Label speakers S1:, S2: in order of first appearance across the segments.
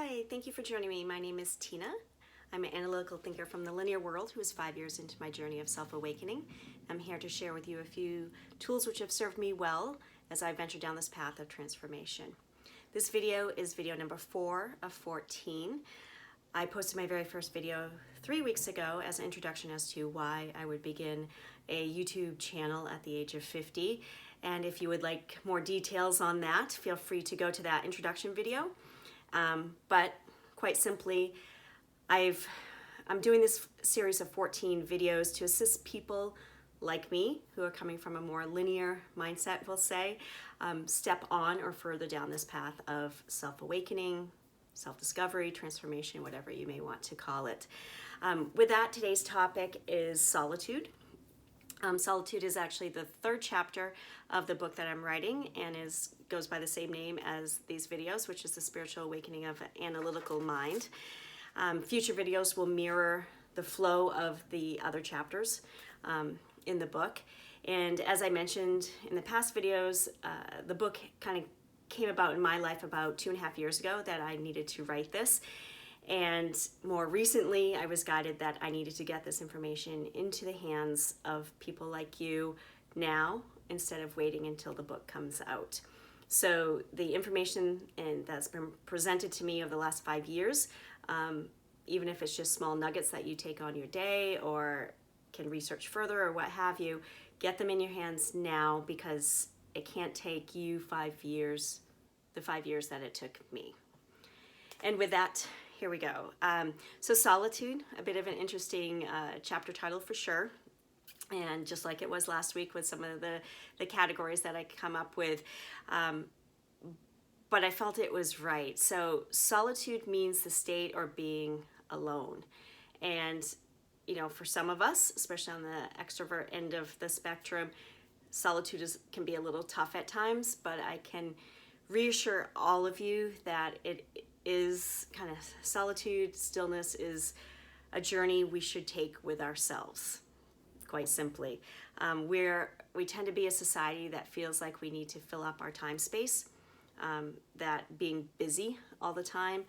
S1: Hi, thank you for joining me. My name is Tina. I'm an analytical thinker from the linear world who is 5 years into my journey of self-awakening. I'm here to share with you a few tools which have served me well as I venture down this path of transformation. This video is video number 4 of 14. I posted my very first video 3 weeks ago as an introduction as to why I would begin a YouTube channel at the age of 50. And if you would like more details on that, feel free to go to that introduction video. But quite simply, I'm doing this series of 14 videos to assist people like me who are coming from a more linear mindset, we'll say, step on or further down this path of self-awakening, self-discovery, transformation, whatever you may want to call it. With that, today's topic is solitude. Solitude is actually the third chapter of the book that I'm writing and goes by the same name as these videos, which is The Spiritual Awakening of Analytical Mind. Future videos will mirror the flow of the other chapters in the book. And as I mentioned in the past videos, the book kind of came about in my life about 2.5 years ago that I needed to write this. And more recently, I was guided that I needed to get this information into the hands of people like you now instead of waiting until the book comes out. So the information that's been presented to me over the last 5 years, even if it's just small nuggets that you take on your day or can research further or what have you, get them in your hands now because it can't take you 5 years, the 5 years that it took me. And with that, here we go. So Solitude, a bit of an interesting chapter title for sure. And just like it was last week with some of the categories that I come up with, but I felt it was right. So solitude means the state or being alone. And, you know, for some of us, especially on the extrovert end of the spectrum, solitude can be a little tough at times, but I can reassure all of you that it is kind of solitude, stillness is a journey we should take with ourselves, quite simply. We tend to be a society that feels like we need to fill up our time space, that being busy all the time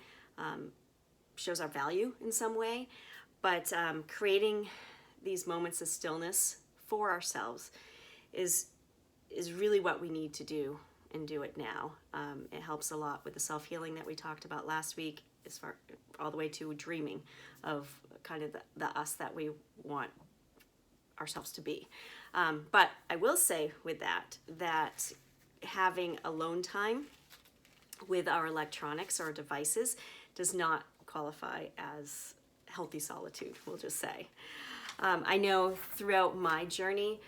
S1: shows our value in some way, but creating these moments of stillness for ourselves is really what we need to do and do it now. It helps a lot with the self-healing that we talked about last week, as far all the way to dreaming of kind of the us that we want ourselves to be. But I will say with that having alone time with our electronics or devices does not qualify as healthy solitude, we'll just say. I know throughout my journey,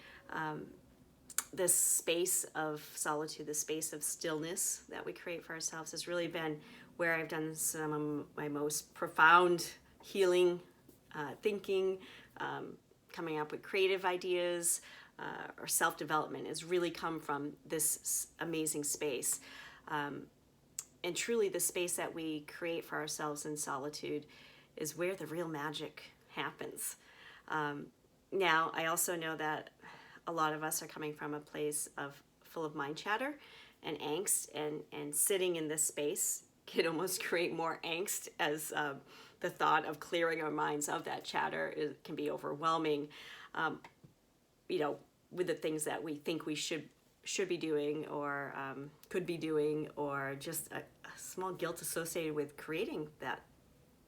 S1: this space of solitude, the space of stillness that we create for ourselves has really been where I've done some of my most profound healing, thinking, coming up with creative ideas, or self-development has really come from this amazing space. And truly the space that we create for ourselves in solitude is where the real magic happens. Now, I also know that a lot of us are coming from a place full of mind chatter and angst, and sitting in this space can almost create more angst as the thought of clearing our minds of that chatter can be overwhelming, you know, with the things that we think we should be doing or could be doing, or just a small guilt associated with creating that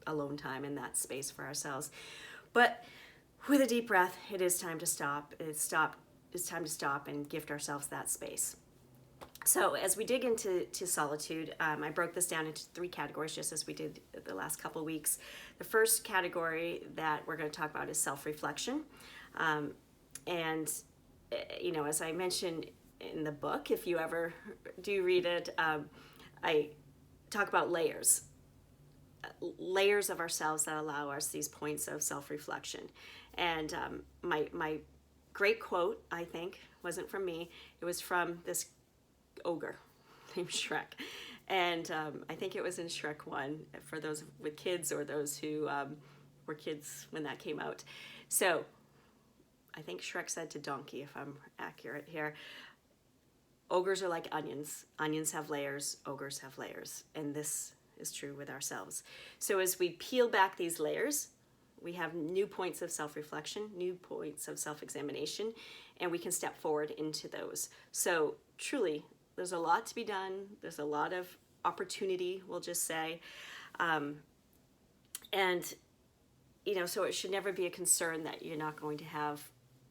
S1: alone time in that space for ourselves. But with a deep breath, it is time to stop. It's time to stop and gift ourselves that space. So as we dig into solitude, I broke this down into 3 categories, just as we did the last couple of weeks. The first category that we're going to talk about is self-reflection. And, you know, as I mentioned in the book, if you ever do read it, I talk about layers of ourselves that allow us these points of self-reflection. And my great quote, I think, wasn't from me. It was from this ogre named Shrek. And I think it was in Shrek 1 for those with kids or those who were kids when that came out. So I think Shrek said to Donkey, if I'm accurate here, ogres are like onions. Onions have layers, ogres have layers. And this is true with ourselves. So as we peel back these layers, we have new points of self-reflection, new points of self-examination, and we can step forward into those. So truly, there's a lot to be done. There's a lot of opportunity, we'll just say. And, so it should never be a concern that you're not going to have,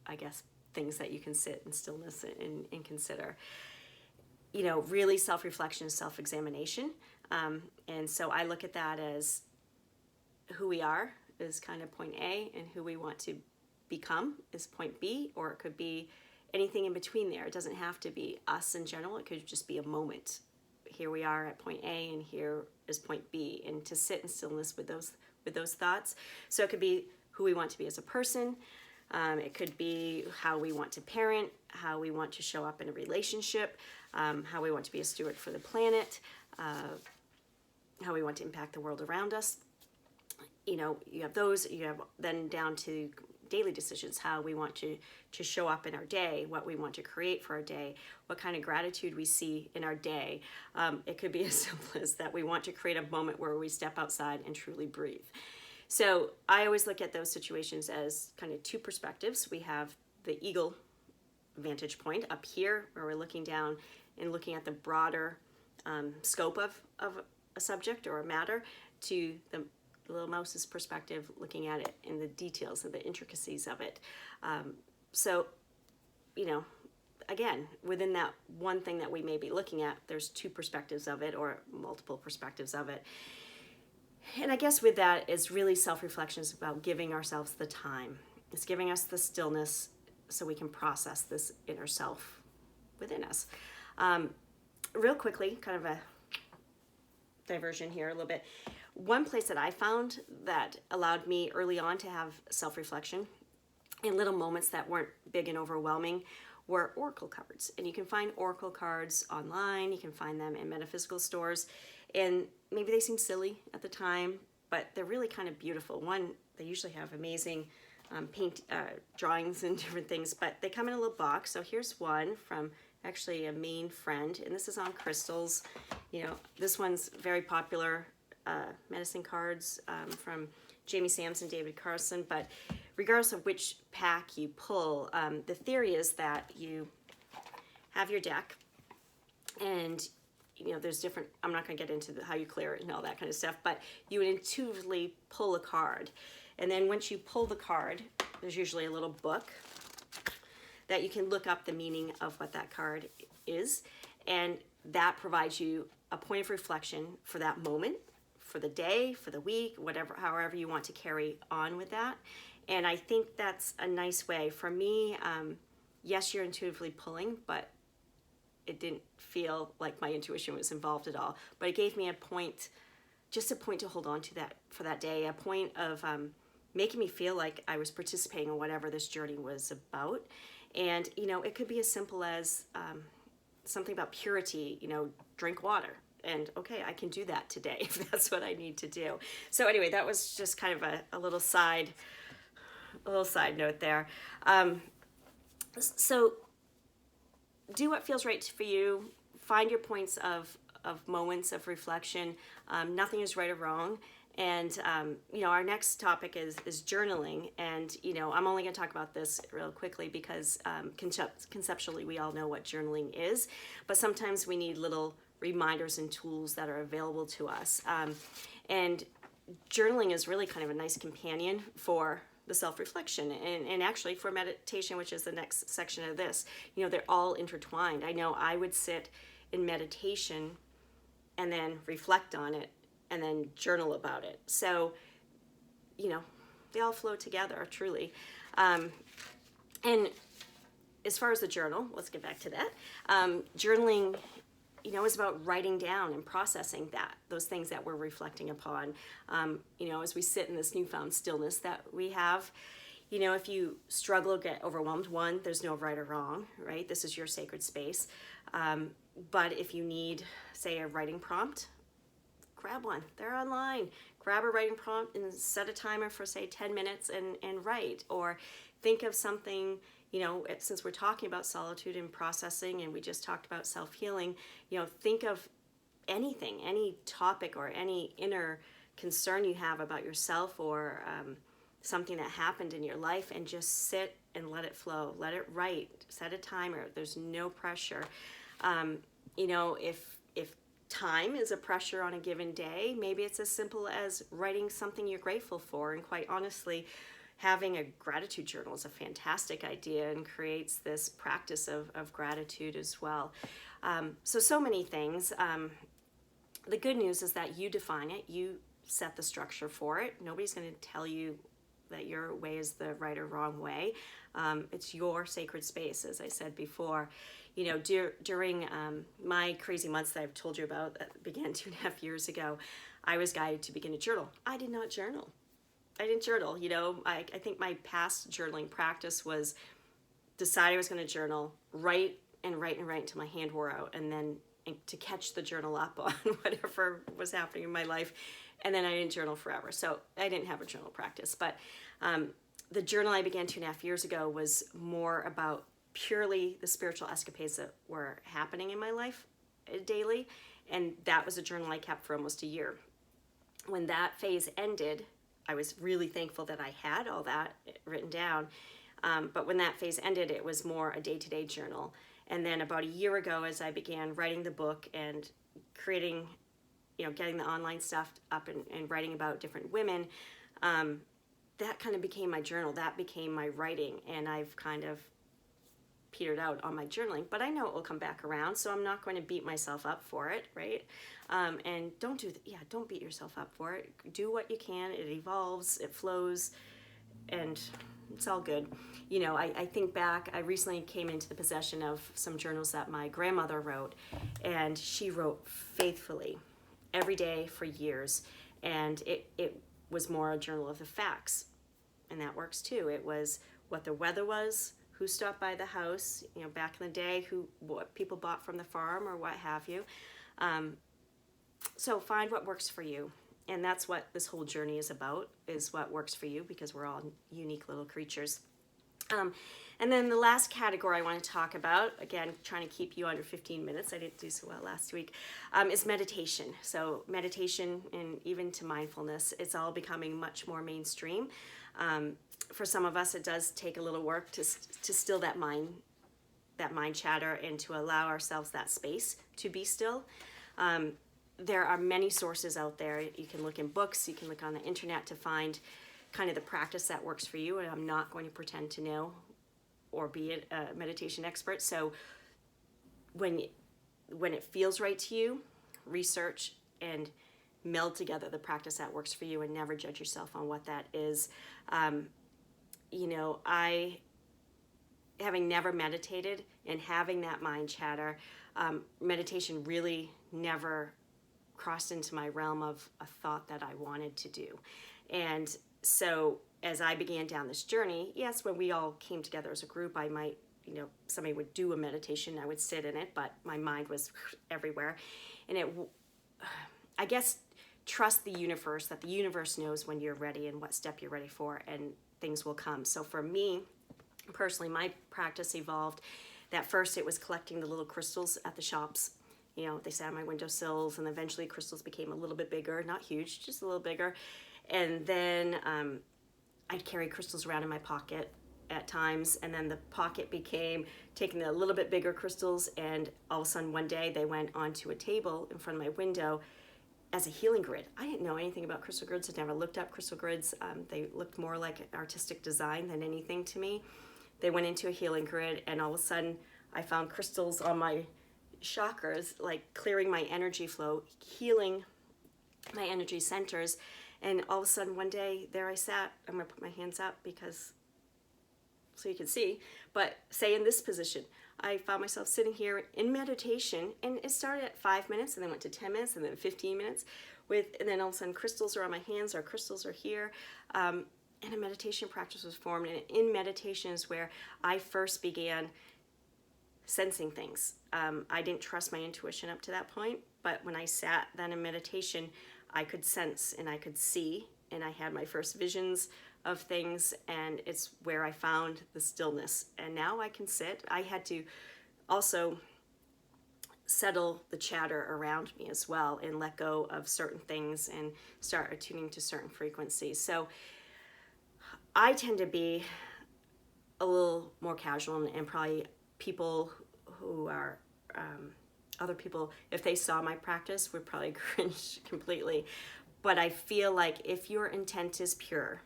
S1: I guess, things that you can sit in stillness and consider. Really self-reflection is self-examination. And so I look at that as who we are is kind of point A, and who we want to become is point B, or it could be anything in between there. It doesn't have to be us in general. It could just be a moment. Here we are at point A, and here is point B, and to sit in stillness with those thoughts. So it could be who we want to be as a person. It could be how we want to parent, how we want to show up in a relationship, how we want to be a steward for the planet, how we want to impact the world around us. You have those. You have then down to daily decisions, how we want to show up in our day, what we want to create for our day, what kind of gratitude we see in our day. It could be as simple as that we want to create a moment where we step outside and truly breathe. So I always look at those situations as kind of two perspectives. We have the eagle vantage point up here, where we're looking down and looking at the broader scope of a subject or a matter, to the little mouse's perspective, looking at it in the details and the intricacies of it. So, again, within that one thing that we may be looking at, there's two perspectives of it, or multiple perspectives of it. And I guess with that, it's really self-reflection is about giving ourselves the time. It's giving us the stillness so we can process this inner self within us. Real quickly, kind of a diversion here a little bit. One place that I found that allowed me early on to have self-reflection in little moments that weren't big and overwhelming were oracle cards. And you can find oracle cards online. You can find them in metaphysical stores. And maybe they seem silly at the time, but they're really kind of beautiful. One, they usually have amazing paint drawings and different things, but they come in a little box. So here's one from actually a Maine friend, and this is on crystals. This one's very popular. Medicine cards from Jamie Sams and David Carson, but regardless of which pack you pull, the theory is that you have your deck, and there's different, I'm not going to get into how you clear it and all that kind of stuff, but you would intuitively pull a card, and then once you pull the card, there's usually a little book that you can look up the meaning of what that card is, and that provides you a point of reflection for that moment, for the day, for the week, however you want to carry on with that. And I think that's a nice way. For me, yes, you're intuitively pulling, but it didn't feel like my intuition was involved at all. But it gave me a point to hold on to that for that day, a point of making me feel like I was participating in whatever this journey was about. And, it could be as simple as something about purity, drink water. And okay, I can do that today if that's what I need to do. So anyway, that was just kind of a little side note there. So do what feels right for you. Find your points of moments of reflection. Nothing is right or wrong. And our next topic is journaling. And I'm only going to talk about this real quickly because conceptually we all know what journaling is, but sometimes we need little reminders and tools that are available to us. And journaling is really kind of a nice companion for the self-reflection and actually for meditation, which is the next section of this. They're all intertwined. I know I would sit in meditation and then reflect on it and then journal about it. So, they all flow together, truly. And as far as the journal, let's get back to that. Journaling is about writing down and processing those things that we're reflecting upon, as we sit in this newfound stillness that we have. If you struggle, get overwhelmed, there's no right or wrong, right? This is your sacred space. But if you need, say, a writing prompt, grab one. They're online. Grab a writing prompt and set a timer for, say, 10 minutes and write. Or think of something, since we're talking about solitude and processing, and we just talked about self-healing, think of anything, any topic or any inner concern you have about yourself, or something that happened in your life, and just sit and let it flow, let it write, set a timer. There's no pressure. If time is a pressure on a given day, maybe it's as simple as writing something you're grateful for. And quite honestly, having a gratitude journal is a fantastic idea and creates this practice of gratitude as well. So many things. The good news is that you define it, you set the structure for it. Nobody's going to tell you that your way is the right or wrong way. It's your sacred space, as I said before. During my crazy months that I've told you about that began 2.5 years ago, I was guided to begin a journal. I did not journal. I didn't journal. I think my past journaling practice was decide I was going to journal, write until my hand wore out, and then to catch the journal up on whatever was happening in my life. And then I didn't journal forever. So I didn't have a journal practice. But the journal I began 2.5 years ago was more about purely the spiritual escapades that were happening in my life daily. And that was a journal I kept for almost a year. When that phase ended, I was really thankful that I had all that written down. But when that phase ended, it was more a day-to-day journal. And then about a year ago, as I began writing the book and creating, getting the online stuff up and writing about different women, that kind of became my journal. That became my writing. And I've kind of petered out on my journaling, but I know it will come back around, so I'm not going to beat myself up for it, right? And don't beat yourself up for it. Do what you can. It evolves, it flows, and it's all good. I think back, I recently came into the possession of some journals that my grandmother wrote, and she wrote faithfully every day for years, and it was more a journal of the facts, and that works too. It was what the weather was, who stopped by the house, back in the day, what people bought from the farm or what have you. So find what works for you. And that's what this whole journey is about, is what works for you, because we're all unique little creatures. And then the last category I want to talk about, again, trying to keep you under 15 minutes, I didn't do so well last week, is meditation. So meditation, and even to mindfulness, it's all becoming much more mainstream. For some of us, it does take a little work to still that mind chatter, and to allow ourselves that space to be still. There are many sources out there. You can look in books, you can look on the internet to find kind of the practice that works for you, and I'm not going to pretend to know or be a meditation expert. So when it feels right to you, research and meld together the practice that works for you, and never judge yourself on what that is. I, having never meditated and having that mind chatter, meditation really never crossed into my realm of a thought that I wanted to do. And so as I began down this journey, yes, when we all came together as a group, I might, somebody would do a meditation, I would sit in it, but my mind was everywhere. And I guess, trust the universe, that the universe knows when you're ready and what step you're ready for, and things will come. So for me, personally, my practice evolved. That first, it was collecting the little crystals at the shops. They sat on my windowsills, and eventually crystals became a little bit bigger, not huge, just a little bigger. And then I'd carry crystals around in my pocket at times, and then the pocket became taking the little bit bigger crystals, and all of a sudden one day they went onto a table in front of my window as a healing grid. I didn't know anything about crystal grids. I'd never looked up crystal grids. They looked more like artistic design than anything to me. They went into a healing grid, and all of a sudden I found crystals on my chakras, like clearing my energy flow, healing my energy centers. And all of a sudden one day, there I sat. I'm going to put my hands up so you can see, but say in this position, I found myself sitting here in meditation, and it started at 5 minutes, and then went to 10 minutes, and then 15 minutes, and then all of a sudden crystals are on my hands, or crystals are here, and a meditation practice was formed. And in meditation is where I first began sensing things. I didn't trust my intuition up to that point, but when I sat then in meditation, I could sense and I could see, and I had my first visions of things, and it's where I found the stillness. And now I can sit. I had to also settle the chatter around me as well, and let go of certain things and start attuning to certain frequencies. So I tend to be a little more casual, and probably people who are other people, if they saw my practice, would probably cringe completely. But I feel like if your intent is pure,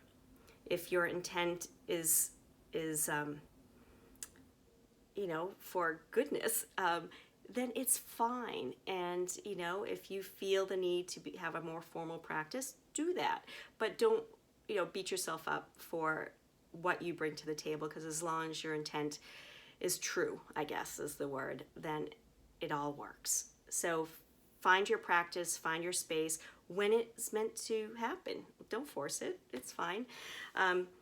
S1: if your intent is for goodness, then it's fine. And if you feel the need to have a more formal practice, do that. But don't beat yourself up for what you bring to the table, because as long as your intent is true, I guess is the word, then it all works. So find your practice, find your space when it's meant to happen. Don't force it. It's fine.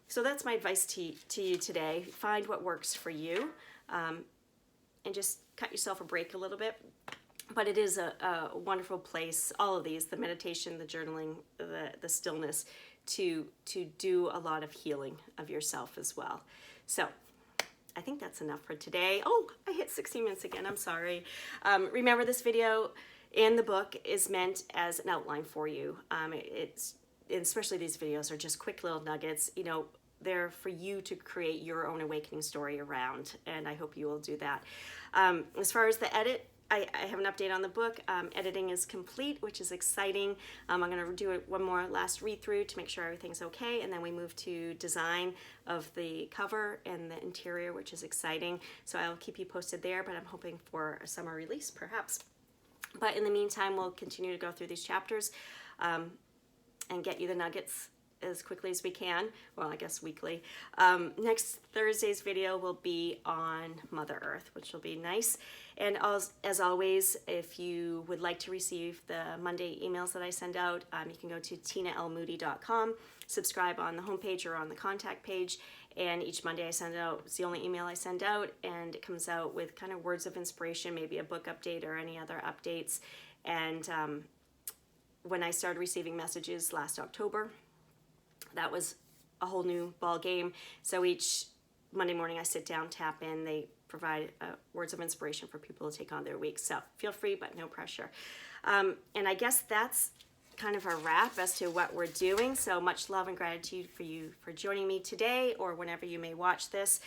S1: So that's my advice to you today. Find what works for you, and just cut yourself a break a little bit. But it is a wonderful place, all of these, the meditation, the journaling, the stillness, to do a lot of healing of yourself as well. So I think that's enough for today. Oh, I hit 16 minutes again. I'm sorry. Remember, this video and the book is meant as an outline for you. Especially these videos are just quick little nuggets. They're for you to create your own awakening story around, and I hope you will do that. As far as the edit, I have an update on the book. Editing is complete, which is exciting. I'm going to do one more last read through to make sure everything's okay, and then we move to design of the cover and the interior, which is exciting. So I'll keep you posted there, but I'm hoping for a summer release perhaps. But in the meantime, we'll continue to go through these chapters and get you the nuggets as quickly as we can. Well, I guess weekly. Next Thursday's video will be on Mother Earth, which will be nice. And as always, if you would like to receive the Monday emails that I send out, you can go to tinalmoody.com, subscribe on the homepage or on the contact page, and each Monday I send out, it's the only email I send out, and it comes out with kind of words of inspiration, maybe a book update or any other updates. And when I started receiving messages last October, that was a whole new ball game. So each Monday morning I sit down, tap in, they provide words of inspiration for people to take on their week. So feel free, but no pressure. And I guess that's kind of a wrap as to what we're doing. So much love and gratitude for you for joining me today, or whenever you may watch this.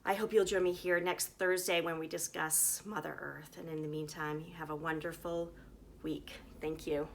S1: I hope you'll join me here next Thursday when we discuss Mother Earth. And in the meantime, you have a wonderful week. Thank you.